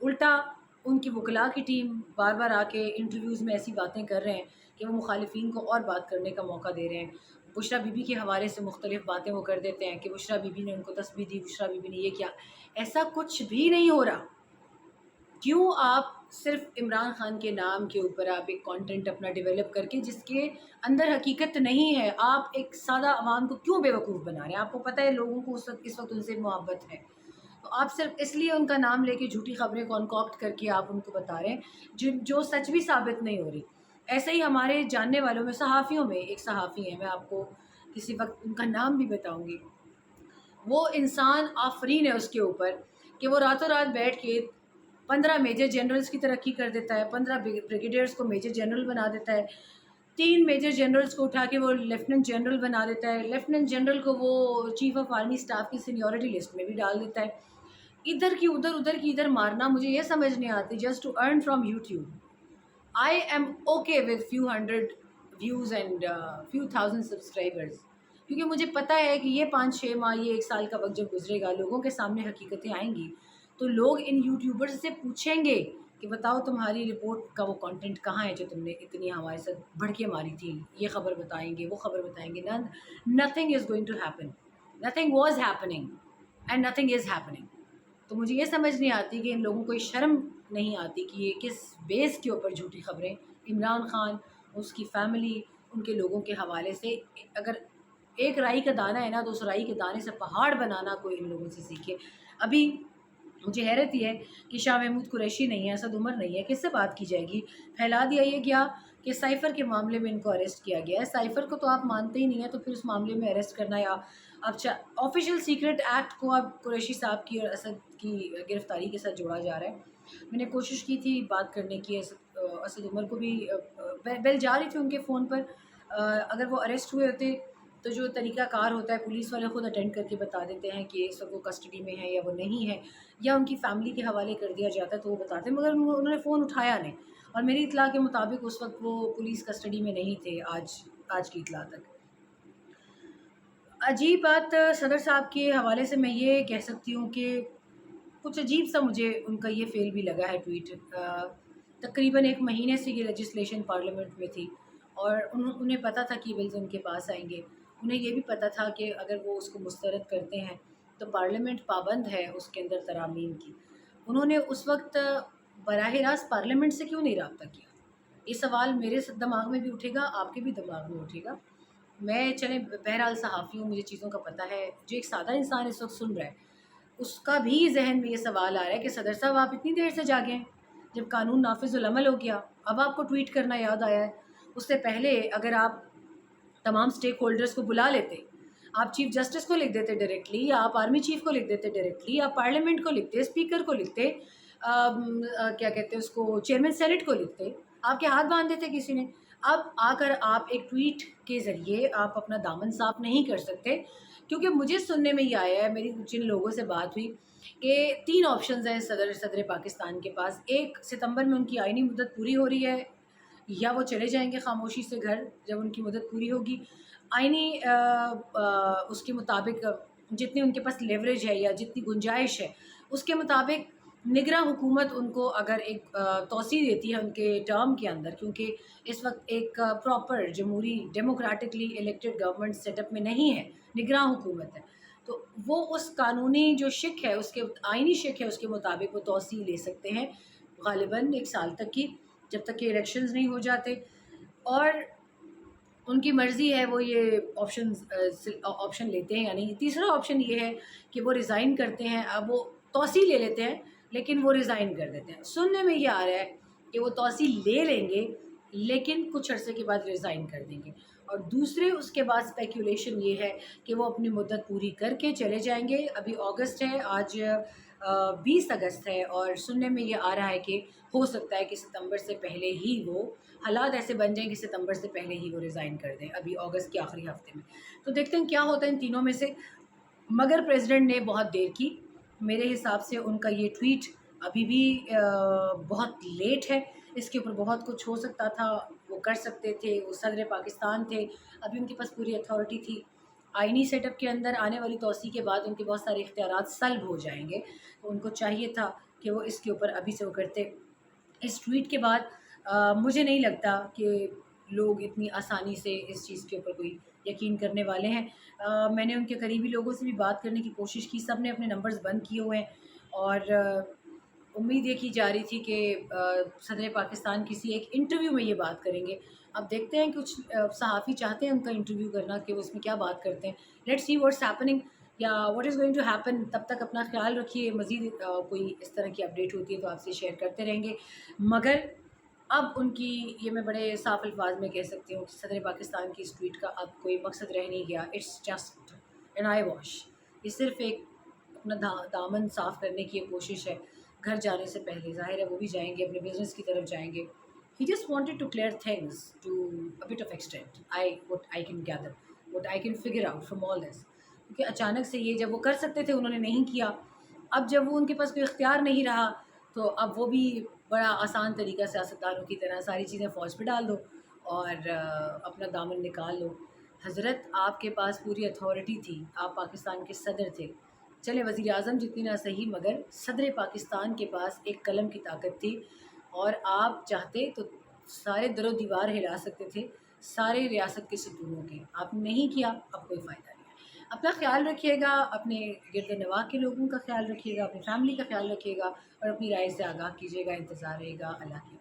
الٹا ان کی وکلاء کی ٹیم بار بار آ کے انٹرویوز میں ایسی باتیں کر رہے ہیں کہ وہ مخالفین کو اور بات کرنے کا موقع دے رہے ہیں. بشریٰ بی بی کے حوالے سے مختلف باتیں وہ کر دیتے ہیں کہ بشریٰ بی بی نے ان کو تسبیح دی, بشریٰ بی بی نے یہ کیا. ایسا کچھ بھی نہیں ہو رہا. کیوں آپ صرف عمران خان کے نام کے اوپر آپ ایک کانٹینٹ اپنا ڈیولپ کر کے جس کے اندر حقیقت نہیں ہے, آپ ایک سادہ عوام کو کیوں بیوقوف بنا رہے ہیں؟ آپ کو پتہ ہے لوگوں کو اس وقت ان سے محبت ہے, تو آپ صرف اس لیے ان کا نام لے کے جھوٹی خبریں کانکاکٹ کر کے آپ ان کو بتا رہے ہیں جو سچ بھی ثابت نہیں ہو رہی. ایسے ہی ہمارے جاننے والوں میں صحافیوں میں ایک صحافی ہیں, میں آپ کو کسی وقت ان کا نام بھی بتاؤں گی. وہ انسان آفرین ہے اس کے اوپر کہ وہ راتوں رات بیٹھ کے 15 میجر جنرلز کی ترقی کر دیتا ہے, 15 بریگیڈیئرز کو میجر جنرل بنا دیتا ہے, 3 میجر جنرلز کو اٹھا کے وہ لیفٹننٹ جنرل بنا دیتا ہے, لیفٹننٹ جنرل کو وہ چیف آف آرمی اسٹاف کی سینیورٹی لسٹ میں بھی ڈال دیتا ہے. ادھر کی ادھر, ادھر کی ادھر مارنا مجھے یہ سمجھ نہیں آتی. Just to earn from YouTube I am okay with few hundred views and few thousand subscribers, کیونکہ مجھے پتہ ہے کہ یہ 5-6 ماہ, یہ 1 سال کا وقت جب گزرے گا, لوگوں کے سامنے حقیقتیں آئیں گی, تو لوگ ان یوٹیوبرز سے پوچھیں گے کہ بتاؤ تمہاری رپورٹ کا وہ کانٹینٹ کہاں ہے جو تم نے اتنی ہمارے ساتھ بھڑکے ماری تھی, یہ خبر بتائیں گے, وہ خبر بتائیں گے. Nothing is going to happen, nothing was happening and nothing is happening. تو مجھے یہ سمجھ نہیں آتی کہ ان لوگوں کو شرم نہیں آتی کہ یہ کس بیس کے اوپر جھوٹی خبریں عمران خان, اس کی فیملی, ان کے لوگوں کے حوالے سے. اگر ایک رائی کا دانہ ہے نا, تو اس رائی کے دانے سے پہاڑ بنانا کوئی ان لوگوں سے سیکھے. ابھی مجھے حیرت یہ ہے کہ شاہ محمود قریشی نہیں ہے, اسد عمر نہیں ہے, کس سے بات کی جائے گی؟ پھیلا دیا یہ کیا کہ سائفر کے معاملے میں ان کو اریسٹ کیا گیا ہے. سائفر کو تو آپ مانتے ہی نہیں ہیں, تو پھر اس معاملے میں اریسٹ کرنا, یا اب آفیشیل سیکرٹ ایکٹ کو اب قریشی صاحب کی اور اسد کی گرفتاری کے ساتھ جوڑا جا رہا ہے. میں نے کوشش کی تھی بات کرنے کی, اسد عمر کو بھی بیل جا رہی تھی ان کے فون پر. اگر وہ اریسٹ ہوئے ہوتے تو جو طریقہ کار ہوتا ہے, پولیس والے خود اٹینڈ کر کے بتا دیتے ہیں کہ اس وقت وہ کسٹڈی میں ہے یا وہ نہیں ہے, یا ان کی فیملی کے حوالے کر دیا جاتا ہے تو وہ بتاتے ہیں, مگر انہوں نے فون اٹھایا نہیں. اور میری اطلاع کے مطابق اس وقت وہ پولیس کسٹڈی میں نہیں تھے آج کی اطلاع تک. عجیب بات صدر صاحب کے حوالے سے میں یہ کہہ سکتی ہوں کہ کچھ عجیب سا مجھے ان کا یہ فیل بھی لگا ہے ٹویٹ. تقریباً 1 مہینے سے یہ لیجسلیشن پارلیمنٹ میں تھی, اور انہیں پتہ تھا کہ بلز ان کے پاس آئیں گے. انہیں یہ بھی پتہ تھا کہ اگر وہ اس کو مسترد کرتے ہیں تو پارلیمنٹ پابند ہے اس کے اندر ترامیم کی. انہوں نے اس وقت براہ راست پارلیمنٹ سے کیوں نہیں رابطہ کیا؟ یہ سوال میرے دماغ میں بھی اٹھے گا, آپ کے بھی دماغ میں اٹھے گا. میں چلیں بہرحال صحافی ہوں, مجھے چیزوں کا پتہ ہے. جو ایک سادہ انسان اس وقت سن رہا ہے, اس کا بھی ذہن میں یہ سوال آ رہا ہے کہ صدر صاحب آپ اتنی دیر سے جاگے ہیں جب قانون نافذ العمل ہو گیا, اب آپ کو ٹویٹ کرنا یاد آیا ہے. اس سے پہلے اگر آپ تمام سٹیک ہولڈرز کو بلا لیتے, آپ چیف جسٹس کو لکھ دیتے ڈائریکٹلی, یا آپ آرمی چیف کو لکھ دیتے ڈائریکٹلی, یا پارلیمنٹ کو لکھتے, اسپیکر کو لکھتے, کیا کہتے ہیں اس کو, چیئرمین سینٹ کو لکھتے, آپ کے ہاتھ باندھ دیتے کسی نے. اب آ کر آپ ایک ٹویٹ کے ذریعے آپ اپنا دامن صاف نہیں کر سکتے, کیونکہ مجھے سننے میں یہ آیا ہے, میری جن لوگوں سے بات ہوئی, کہ 3 آپشنز ہیں صدر پاکستان کے پاس. 1 ستمبر میں ان کی آئینی مدت پوری ہو رہی ہے, یا وہ چلے جائیں گے خاموشی سے گھر جب ان کی مدت پوری ہوگی. آئینی اس کے مطابق جتنی ان کے پاس لیوریج ہے یا جتنی گنجائش ہے, اس کے مطابق نگراں حکومت ان کو اگر ایک توسیع دیتی ہے ان کے ٹرم کے اندر, کیونکہ اس وقت ایک پراپر جمہوری democratically elected government set up میں نہیں ہے, نگراں حکومت ہے, تو وہ اس قانونی جو شک ہے, اس کے آئینی شک ہے, اس کے مطابق وہ توسیع لے سکتے ہیں غالباً 1 سال تک کی, جب تک کہ الیکشنز نہیں ہو جاتے. اور ان کی مرضی ہے وہ یہ آپشن لیتے ہیں یا نہیں. تیسرا آپشن یہ ہے کہ وہ ریزائن کرتے ہیں, اب وہ توسیع لے لیتے ہیں لیکن وہ ریزائن کر دیتے ہیں. سننے میں یہ آ رہا ہے کہ وہ توسیع لے لیں گے لیکن کچھ عرصے کے بعد ریزائن کر دیں گے. اور دوسرے اس کے بعد اسپیکولیشن یہ ہے کہ وہ اپنی مدت پوری کر کے چلے جائیں گے. ابھی اگست ہے, آج 20 اگست ہے, اور سننے میں یہ آ رہا ہے کہ ہو سکتا ہے کہ ستمبر سے پہلے ہی وہ حالات ایسے بن جائیں کہ ستمبر سے پہلے ہی وہ ریزائن کر دیں, ابھی اگست کے آخری ہفتے میں. تو دیکھتے ہیں کیا ہوتا ہے ان تینوں میں سے. مگر پریزیڈنٹ نے بہت دیر کی, میرے حساب سے ان کا یہ ٹویٹ ابھی بھی بہت لیٹ ہے. اس کے اوپر بہت کچھ ہو سکتا تھا, وہ کر سکتے تھے, وہ صدر پاکستان تھے, ابھی ان کے پاس پوری اتھارٹی تھی. آئینی سیٹ اپ کے اندر آنے والی توسیع کے بعد ان کے بہت سارے اختیارات سلب ہو جائیں گے, تو ان کو چاہیے تھا کہ کہ وہ اس کے اوپر ابھی سے وہ کرتے. اس ٹویٹ کے بعد مجھے نہیں لگتا کہ لوگ اتنی آسانی سے اس چیز کے اوپر کوئی یقین کرنے والے ہیں. میں نے ان کے قریبی لوگوں سے بھی بات کرنے کی کوشش کی، سب نے اپنے نمبرز بند کیے ہوئے ہیں، اور امید یہ کی جا رہی تھی کہ صدر پاکستان کسی ایک انٹرویو میں یہ بات کریں گے. اب دیکھتے ہیں، کچھ صحافی چاہتے ہیں ان کا انٹرویو کرنا کہ وہ اس میں کیا بات کرتے ہیں. لیٹس سی واٹس ہیپننگ یا what is going to happen. تب تک اپنا خیال رکھیے. مزید کوئی اس طرح کی اپڈیٹ ہوتی ہے تو آپ سے شیئر کرتے رہیں گے. مگر اب ان کی یہ میں بڑے صاف الفاظ میں کہہ سکتی ہوں کہ صدر پاکستان کی اس ٹویٹ کا اب کوئی مقصد رہ نہیں گیا. It's just an eyewash. یہ صرف ایک اپنا دامن صاف کرنے کی ایک کوشش ہے. گھر جانے سے پہلے ظاہر ہے وہ بھی جائیں گے، اپنے بزنس کی طرف جائیں گے. He just wanted to clear things to a bit of extent. What I can gather, what I can figure out from all this. کیونکہ اچانک سے یہ جب وہ کر سکتے تھے انہوں نے نہیں کیا. اب جب وہ ان کے پاس کوئی اختیار نہیں رہا تو اب وہ بھی بڑا آسان طریقہ سیاستدانوں کی طرح ساری چیزیں فوج پہ ڈال دو اور اپنا دامن نکال لو. حضرت آپ کے پاس پوری اتھارٹی تھی، آپ پاکستان کے صدر تھے. چلے وزیر اعظم جتنی نہ صحیح، مگر صدر پاکستان کے پاس ایک قلم کی طاقت تھی، اور آپ چاہتے تو سارے در و دیوار ہلا سکتے تھے سارے ریاست کے ستونوں کے. آپ نے نہیں کیا، اب کوئی فائدہ نہیں ہے. اپنا خیال رکھیے گا، اپنے گرد و نواح کے لوگوں کا خیال رکھیے گا، اپنی فیملی کا خیال رکھیے گا، اور اپنی رائے سے آگاہ کیجیے گا. انتظار رہے گا. اللہ کی